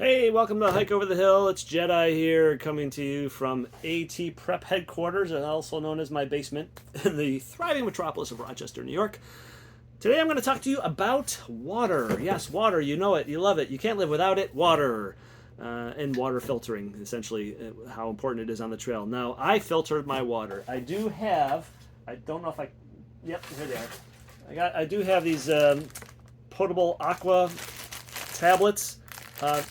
Hey, welcome to Hike Over the Hill. It's Jedi here, coming to you from AT Prep headquarters, and also known as my basement in the thriving metropolis of Rochester, New York. Today I'm going to talk to you about water. Yes, water. You know it. You love it. You can't live without it. Water. And water filtering, essentially, how important it is on the trail. Now, I filtered my water. I don't know if yep, here they are. I do have these potable aqua tablets.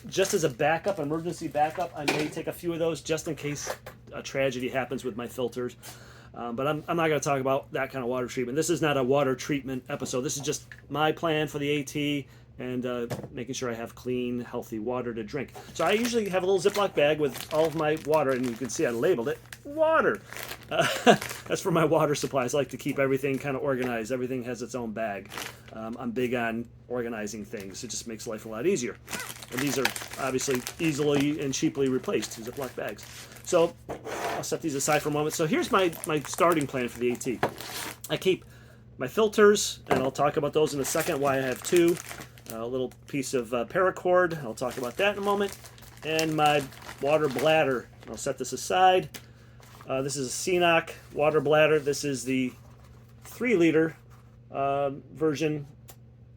Just as a backup, emergency backup, I may take a few of those just in case a tragedy happens with my filters. But I'm not going to talk about that kind of water treatment. This is not a water treatment episode. This is just my plan for the AT and making sure I have clean, healthy water to drink. So I usually have a little Ziploc bag with all of my water, and you can see I labeled it water. That's for my water supplies. I like to keep everything kind of organized. Everything has its own bag. I'm big on organizing things. It just makes life a lot easier. And these are obviously easily and cheaply replaced Ziploc bags. So I'll set these aside for a moment. So here's my starting plan for the AT. I keep my filters, and I'll talk about those in a second, why I have two. A little piece of paracord, I'll talk about that in a moment. And my water bladder, I'll set this aside. This is a CNOC water bladder. This is the 3-liter version.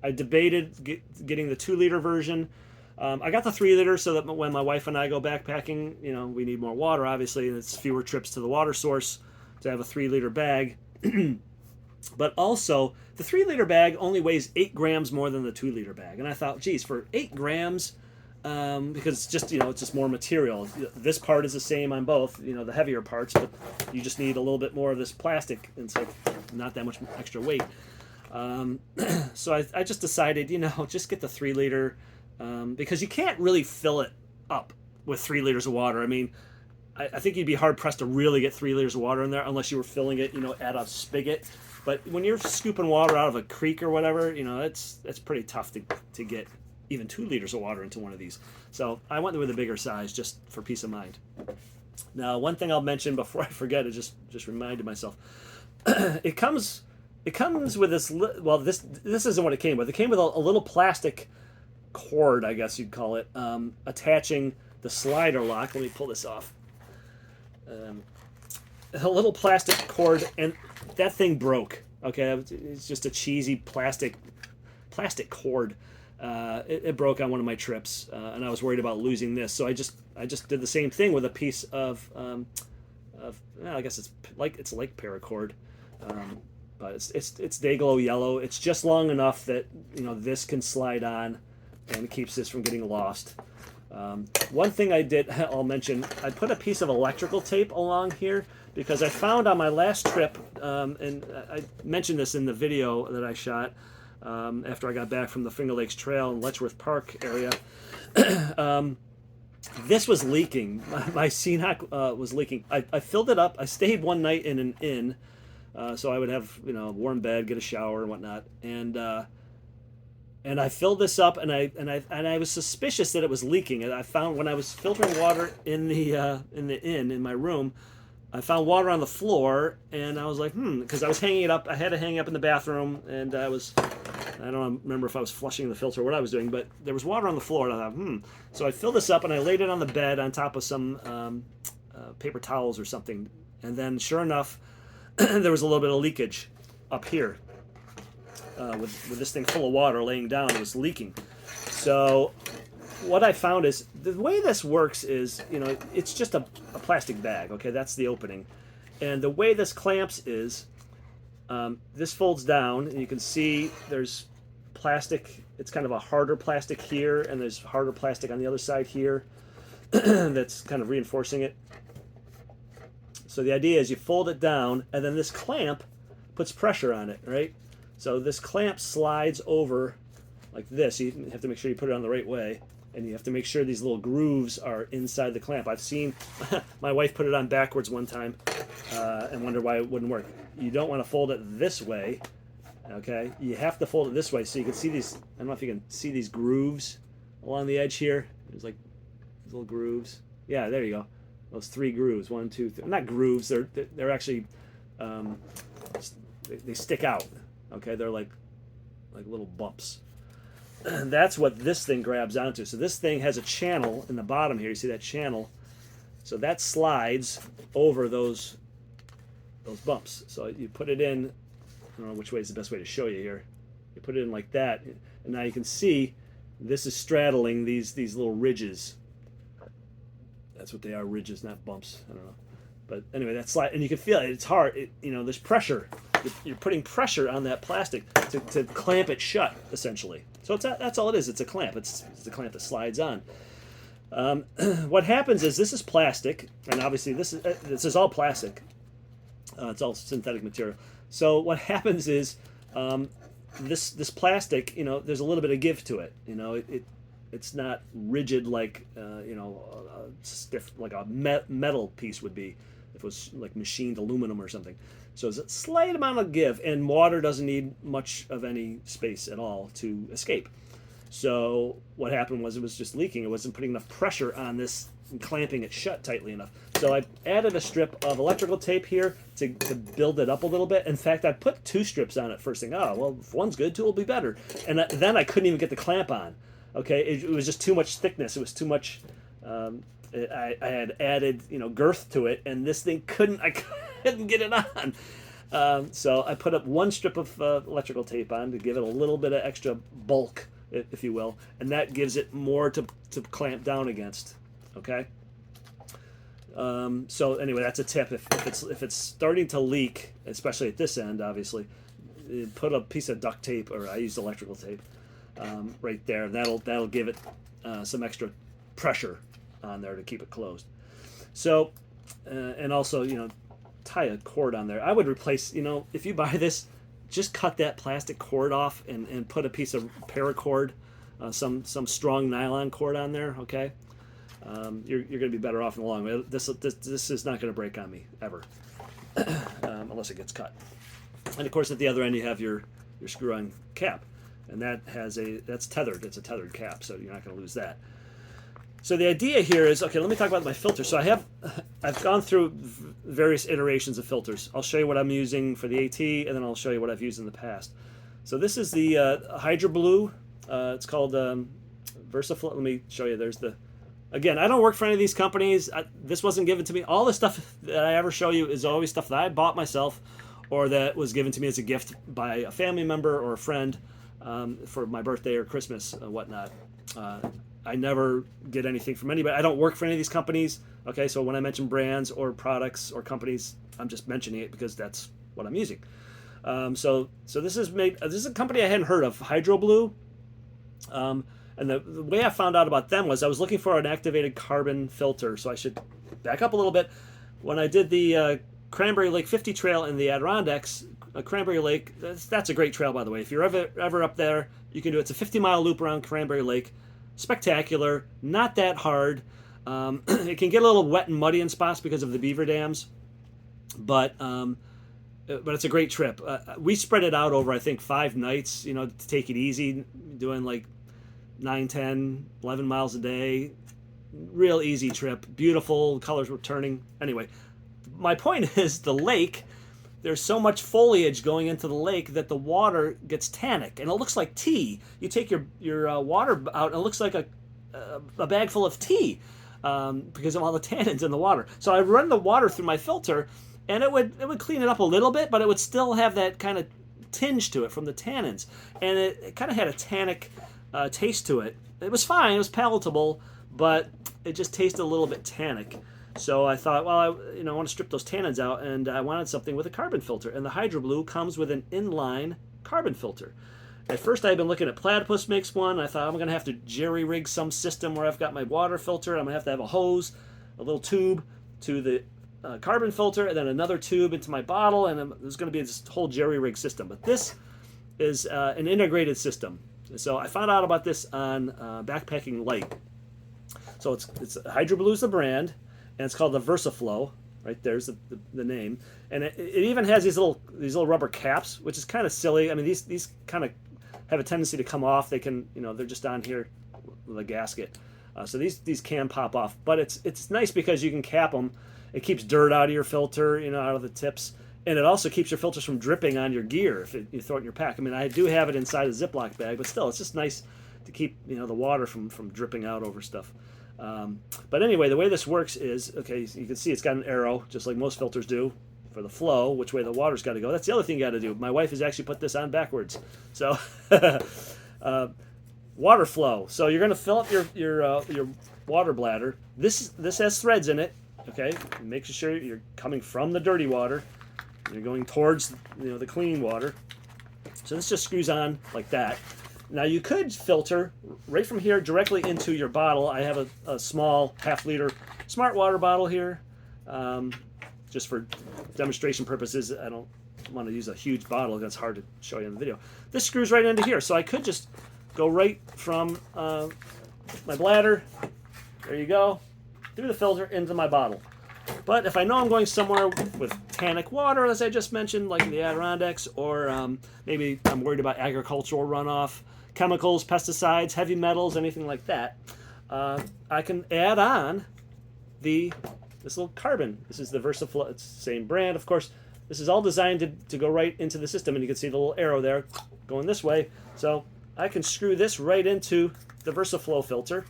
I debated getting the 2-liter version. I got the 3-liter so that when my wife and I go backpacking, we need more water, obviously, and it's fewer trips to the water source to have a 3-liter bag. But also, the 3-liter bag only weighs 8 grams more than the 2-liter bag. And I thought, geez, for 8 grams, because it's just, it's just more material. This part is the same on both, the heavier parts, but you just need a little bit more of this plastic, and so not that much extra weight. So I just decided, just get the 3-liter, because you can't really fill it up with 3 liters of water. I mean, I think you'd be hard-pressed to really get 3 liters of water in there unless you were filling it, at a spigot. But when you're scooping water out of a creek or whatever, it's pretty tough to get even 2 liters of water into one of these. So I went with a bigger size just for peace of mind. Now, one thing I'll mention before I forget, I just reminded myself. It comes with this. Well, this isn't what it came with. It came with a little plastic cord, I guess you'd call it, attaching the slider lock. Let me pull this off. A little plastic cord, and that thing broke. Okay, it's just a cheesy plastic cord. It broke on one of my trips, and I was worried about losing this. So I just did the same thing with a piece of I guess it's like paracord, but it's day-glow yellow. It's just long enough that this can slide on, and it keeps this from getting lost. One thing I'll mention, I put a piece of electrical tape along here because I found on my last trip, and I mentioned this in the video that I shot after I got back from the Finger Lakes Trail in Letchworth Park area. This was leaking. My CNOC was leaking. I filled it up. I stayed one night in an inn, so I would have a warm bed, get a shower and whatnot, and I filled this up, and I was suspicious that it was leaking. And I found when I was filtering water in the inn in my room, I found water on the floor, and I was like, because I was hanging it up. I had to hang it up in the bathroom, and I don't remember if I was flushing the filter or what I was doing, but there was water on the floor, and I thought, So I filled this up, and I laid it on the bed on top of some paper towels or something, and then sure enough, there was a little bit of leakage up here. With this thing full of water laying down, it was leaking. So what I found is the way this works is, it's just a plastic bag. Okay, that's the opening. And the way this clamps is, this folds down, and you can see there's plastic. It's kind of a harder plastic here, and there's harder plastic on the other side here that's kind of reinforcing it. So the idea is you fold it down, and then this clamp puts pressure on it, right? So this clamp slides over like this. You have to make sure you put it on the right way, and you have to make sure these little grooves are inside the clamp. I've seen my wife put it on backwards one time and wondered why it wouldn't work. You don't want to fold it this way, okay? You have to fold it this way so you can see these. I don't know if you can see these grooves along the edge here. There's like these little grooves. Yeah, there you go. Those 3 grooves. 1, 2, 3. Not grooves. They're actually they stick out. Okay, they're like little bumps. that's what this thing grabs onto. So this thing has a channel in the bottom here. You see that channel? So that slides over those bumps. So you put it in, I don't know which way is the best way to show you here. You put it in like that, and now you can see this is straddling these little ridges. That's what they are, ridges, not bumps. I don't know. But anyway, that slide, and you can feel it. It's hard. There's pressure. You're putting pressure on that plastic to clamp it shut, essentially. So that's all it is. It's a clamp. It's a clamp that slides on. What happens is this is plastic, and obviously this is all plastic. It's all synthetic material. So what happens is this plastic, there's a little bit of give to it. It's not rigid like stiff like a metal piece would be if it was like machined aluminum or something. So there's a slight amount of give, and water doesn't need much of any space at all to escape. So what happened was it was just leaking. It wasn't putting enough pressure on this and clamping it shut tightly enough. So I added a strip of electrical tape here to build it up a little bit. In fact, I put 2 strips on it first thing. Oh, well, if one's good, 2 will be better. And then I couldn't even get the clamp on. Okay, it was just too much thickness. It was too much. I had added girth to it, and this thing I couldn't get it on. So I put up 1 strip of electrical tape on to give it a little bit of extra bulk, if you will, and that gives it more to clamp down against. Okay. So anyway, that's a tip. If it's starting to leak, especially at this end, obviously, put a piece of duct tape, or I used electrical tape, right there. That'll give it some extra pressure on there to keep it closed. So, and also tie a cord on there. I would replace if you buy this, just cut that plastic cord off and put a piece of paracord, some strong nylon cord on there. Okay. You're going to be better off in the long run. This is not going to break on me ever, unless it gets cut. And of course, at the other end, you have your screw-on cap, and that's tethered. It's a tethered cap, so you're not going to lose that. So the idea here is, okay, let me talk about my filter. So I've gone through various iterations of filters. I'll show you what I'm using for the AT, and then I'll show you what I've used in the past. So this is the Hydro Blue. It's called VersaFlow. Let me show you. Again, I don't work for any of these companies. This wasn't given to me. All the stuff that I ever show you is always stuff that I bought myself, or that was given to me as a gift by a family member or a friend for my birthday or Christmas or whatnot. I never get anything from anybody. I don't work for any of these companies. Okay, so when I mention brands or products or companies, I'm just mentioning it because that's what I'm using. So this is this is a company I hadn't heard of, Hydro Blue. And the way I found out about them was I was looking for an activated carbon filter. So I should back up a little bit. When I did the Cranberry Lake 50 trail in the Adirondacks, Cranberry Lake, that's a great trail, by the way. If you're ever up there, you can do it. It's a 50-mile loop around Cranberry Lake. Spectacular, not that hard. It can get a little wet and muddy in spots because of the beaver dams, but it's a great trip. We spread it out over, I think, 5 nights, to take it easy, doing like 9, 10, 11 miles a day. Real easy trip. Beautiful, colors were turning. Anyway, my point is the lake, there's so much foliage going into the lake that the water gets tannic, and it looks like tea. You take your water out, and it looks like a bag full of tea because of all the tannins in the water. So I run the water through my filter, and it would clean it up a little bit, but it would still have that kind of tinge to it from the tannins, and it kind of had a tannic taste to it. It was fine. It was palatable, but it just tasted a little bit tannic. So I thought, well, I want to strip those tannins out, and I wanted something with a carbon filter. And the Hydro Blue comes with an inline carbon filter. At first, I had been looking at Platypus makes one. I thought I'm going to have to jerry-rig some system where I've got my water filter. I'm going to have a hose, a little tube to the carbon filter, and then another tube into my bottle, and there's going to be this whole jerry-rig system. But this is an integrated system. So I found out about this on Backpacking Light. So it's Hydro Blue is the brand, and it's called the VersaFlow. Right there's the name, and it even has these little rubber caps, which is kind of silly. I mean, these kind of have a tendency to come off. They can, they're just on here with a gasket, so these can pop off. But it's nice because you can cap them. It keeps dirt out of your filter, out of the tips, and it also keeps your filters from dripping on your gear if you throw it in your pack. I mean, I do have it inside a Ziploc bag, but still, it's just nice to keep the water from dripping out over stuff. But anyway, the way this works is, okay, so you can see it's got an arrow, just like most filters do, for the flow, which way the water's got to go. That's the other thing you got to do. My wife has actually put this on backwards. So, water flow. So you're going to fill up your water bladder. This has threads in it. Okay, make sure you're coming from the dirty water. You're going towards the clean water. So this just screws on like that. Now you could filter right from here directly into your bottle. I have a small half-liter smart water bottle here, just for demonstration purposes. I don't want to use a huge bottle. That's hard to show you in the video. This screws right into here, so I could just go right from my bladder. There you go, through the filter into my bottle. But if I know I'm going somewhere with tannic water, as I just mentioned, like in the Adirondacks, or maybe I'm worried about agricultural runoff, chemicals, pesticides, heavy metals, anything like that, I can add on this little carbon. This is the VersaFlow. It's the same brand, of course. This is all designed to go right into the system, and you can see the little arrow there going this way. So I can screw this right into the VersaFlow filter.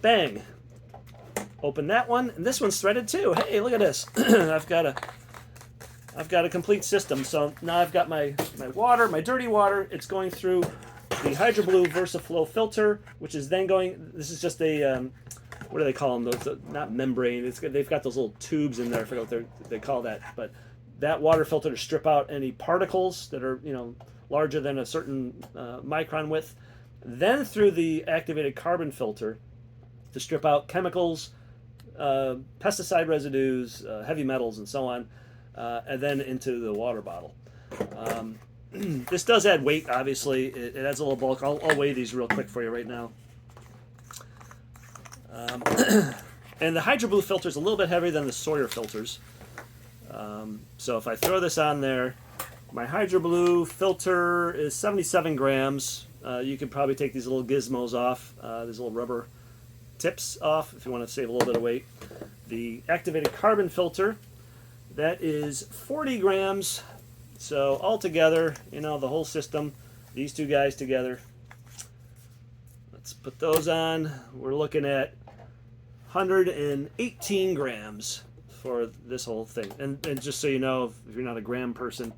Bang. Open that one, and this one's threaded too. Hey, look at this. I've got a complete system. So now I've got my water, my dirty water. It's going through the HydroBlue VersaFlow filter, which is then going. This is just a what do they call them? Those, not membrane. They've got those little tubes in there. I forget what they call that. But that water filter to strip out any particles that are larger than a certain micron width. Then through the activated carbon filter to strip out chemicals, pesticide residues, heavy metals, and so on, and then into the water bottle. This does add weight, obviously. It adds a little bulk. I'll weigh these real quick for you right now. And the HydroBlue filter is a little bit heavier than the Sawyer filters. So if I throw this on there, my HydroBlue filter is 77 grams. You could probably take these little gizmos off, these little rubber tips off if you want to save a little bit of weight. The activated carbon filter, that is 40 grams. So altogether, the whole system, these two guys together, let's put those on. We're looking at 118 grams for this whole thing. And just so you know, if you're not a gram person,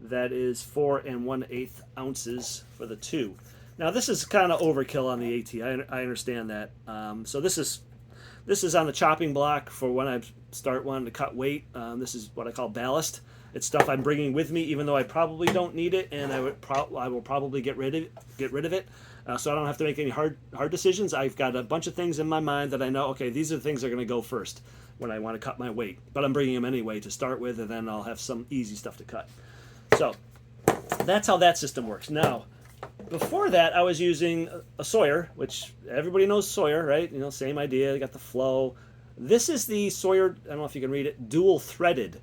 that is 4 1/8 ounces for the two. Now this is kind of overkill on the AT. I understand that. So this is on the chopping block for when I start wanting to cut weight. This is what I call ballast. It's stuff I'm bringing with me, even though I probably don't need it, and I will probably get rid of it. So I don't have to make any hard decisions. I've got a bunch of things in my mind that I know. Okay, these are the things that are going to go first when I want to cut my weight. But I'm bringing them anyway to start with, and then I'll have some easy stuff to cut. So that's how that system works. Now, before that, I was using a Sawyer, which everybody knows Sawyer, right? Same idea. You got the flow. This is the Sawyer, I don't know if you can read it, dual threaded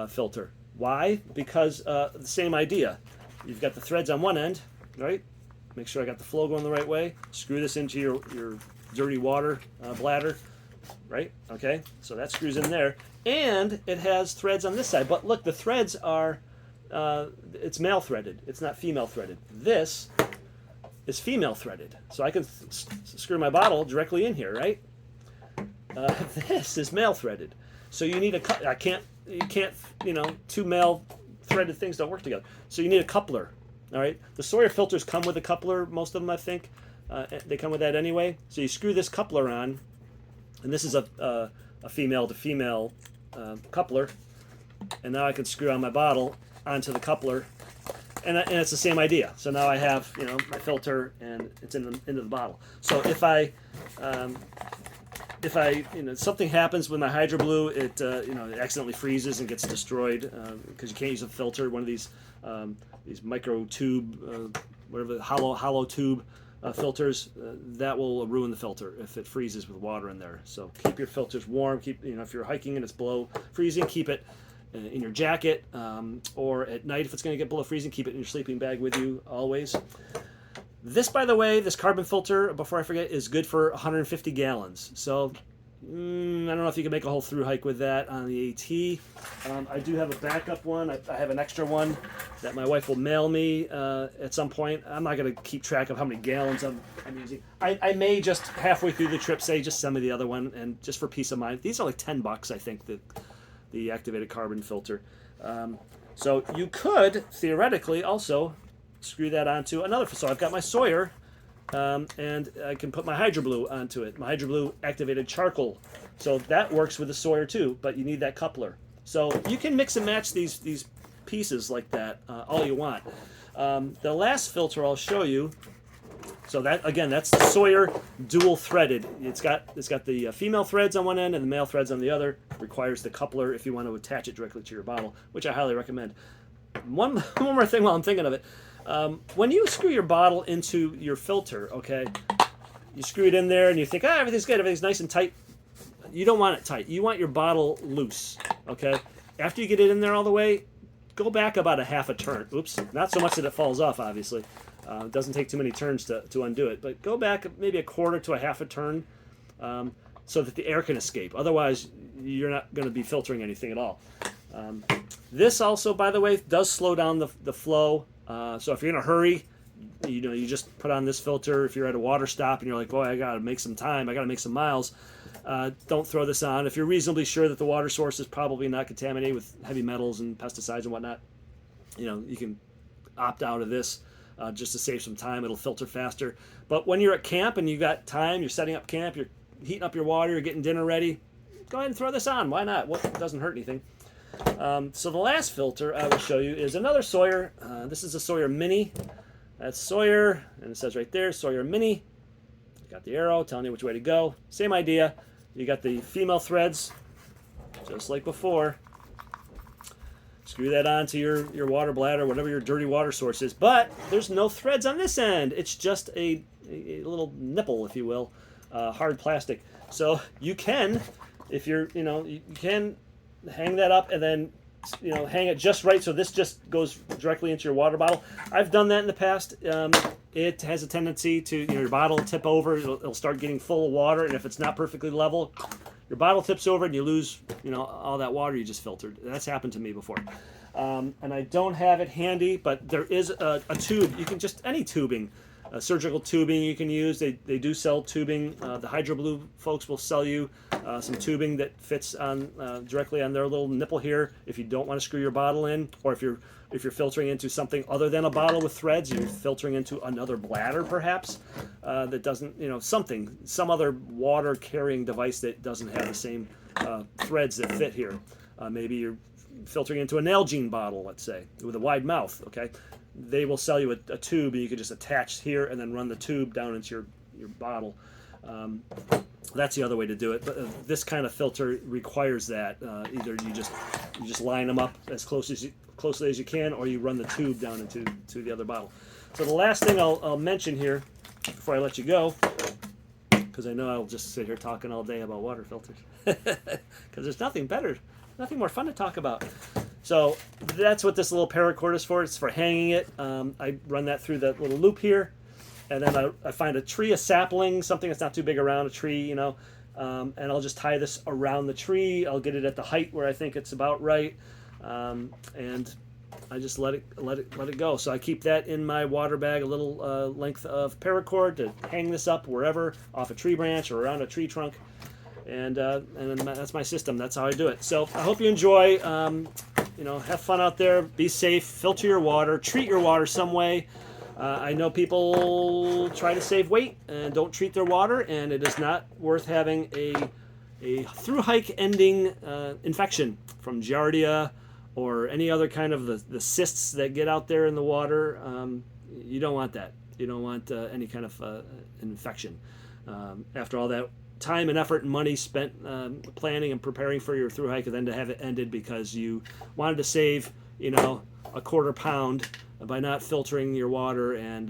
filter. Why? Because the same idea. You've got the threads on one end, right? Make sure I got the flow going the right way. Screw this into your dirty water bladder, right? Okay, so that screws in there. And it has threads on this side. But look, the threads are, it's male threaded. It's not female threaded. This is female threaded. So I can screw my bottle directly in here, right? This is male threaded. So you need you can't, two male threaded things don't work together. So you need a coupler, all right? The Sawyer filters come with a coupler, most of them, I think. They come with that anyway. So you screw this coupler on, and this is a female to female coupler. And now I can screw on my bottle onto the coupler, and it's the same idea. So now I have my filter, and it's into the bottle. So if I something happens with my HydroBlue, it accidentally freezes and gets destroyed because you can't use a filter, one of these micro tube, whatever, hollow tube filters, that will ruin the filter if it freezes with water in there. So keep your filters warm. Keep if you're hiking and it's below freezing, keep it in your jacket, or at night if it's going to get below freezing, keep it in your sleeping bag with you always. This, by the way, this carbon filter, before I forget, is good for 150 gallons. So I don't know if you can make a whole through hike with that on the AT. I do have a backup one. I have an extra one that my wife will mail me at some point. I'm not going to keep track of how many gallons I'm using. I may just halfway through the trip say, just send me the other one, and just for peace of mind. These are like $10, I think, the activated carbon filter. So you could theoretically also screw that onto another. So I've got my Sawyer. And I can put my Hydro Blue onto it. My Hydro Blue activated charcoal. So that works with the Sawyer too, but you need that coupler. So you can mix and match these pieces like that all you want. The last filter I'll show you, so that again, that's the Sawyer dual threaded. It's got the female threads on one end and the male threads on the other. Requires the coupler if you want to attach it directly to your bottle, which I highly recommend. One more thing while I'm thinking of it. When you screw your bottle into your filter, okay, you screw it in there and you think, everything's good, everything's nice and tight. You don't want it tight. You want your bottle loose, okay? After you get it in there all the way, go back about a half a turn. Oops, not so much that it falls off, obviously. It doesn't take too many turns to undo it, but go back maybe a quarter to a half a turn so that the air can escape. Otherwise, you're not going to be filtering anything at all. This also, by the way, does slow down the flow. So if you're in a hurry, you just put on this filter. If you're at a water stop and you're like, boy, I got to make some time, I got to make some miles, don't throw this on. If you're reasonably sure that the water source is probably not contaminated with heavy metals and pesticides and whatnot, you can opt out of this just to save some time. It'll filter faster. But when you're at camp and you got time, you're setting up camp, you're heating up your water, you're getting dinner ready, go ahead and throw this on. Why not? What doesn't hurt anything. So the last filter I will show you is another Sawyer. This is a Sawyer Mini. That's Sawyer, and it says right there, Sawyer Mini. Got the arrow telling you which way to go. Same idea. You got the female threads, just like before. Screw that onto your water bladder, whatever your dirty water source is. But there's no threads on this end. It's just a little nipple, if you will, hard plastic. So you can, if you're, you can hang that up and then hang it just right so this just goes directly into your water bottle. I've done that in the past. It has a tendency to, your bottle will tip over, it'll start getting full of water, and if it's not perfectly level, your bottle tips over and you lose all that water you just filtered. That's happened to me before. And I don't have it handy, but there is a tube. You can just, any tubing, surgical tubing you can use. They do sell tubing. The Hydro Blue folks will sell you some tubing that fits on directly on their little nipple here. If you don't want to screw your bottle in, or if you're filtering into something other than a bottle with threads, you're filtering into another bladder perhaps that doesn't, some other water carrying device that doesn't have the same threads that fit here. Maybe you're filtering into a Nalgene bottle, let's say, with a wide mouth. Okay. They will sell you a tube, and you can just attach here and then run the tube down into your bottle. That's the other way to do it. But this kind of filter requires that. Either you just line them up as closely as you can, or you run the tube down into the other bottle. So the last thing I'll mention here before I let you go, because I know I'll just sit here talking all day about water filters, because there's nothing more fun to talk about. So that's what this little paracord is for. It's for hanging it. I run that through that little loop here, and then I find a tree, a sapling, something that's not too big around a tree, and I'll just tie this around the tree. I'll get it at the height where I think it's about right, and I just let it go. So I keep that in my water bag, a little length of paracord to hang this up wherever, off a tree branch or around a tree trunk, and then that's my system. That's how I do it. So I hope you enjoy. Have fun out there, be safe, filter your water, treat your water some way. I know people try to save weight and don't treat their water, and it is not worth having a through hike ending infection from Giardia or any other kind of the cysts that get out there in the water. You don't want that. You don't want any kind of infection. After all that time and effort and money spent planning and preparing for your through hike, and then to have it ended because you wanted to save, a quarter pound by not filtering your water, and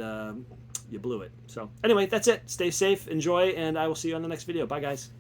you blew it. So anyway, that's it. Stay safe, enjoy, and I will see you on the next video. Bye, guys.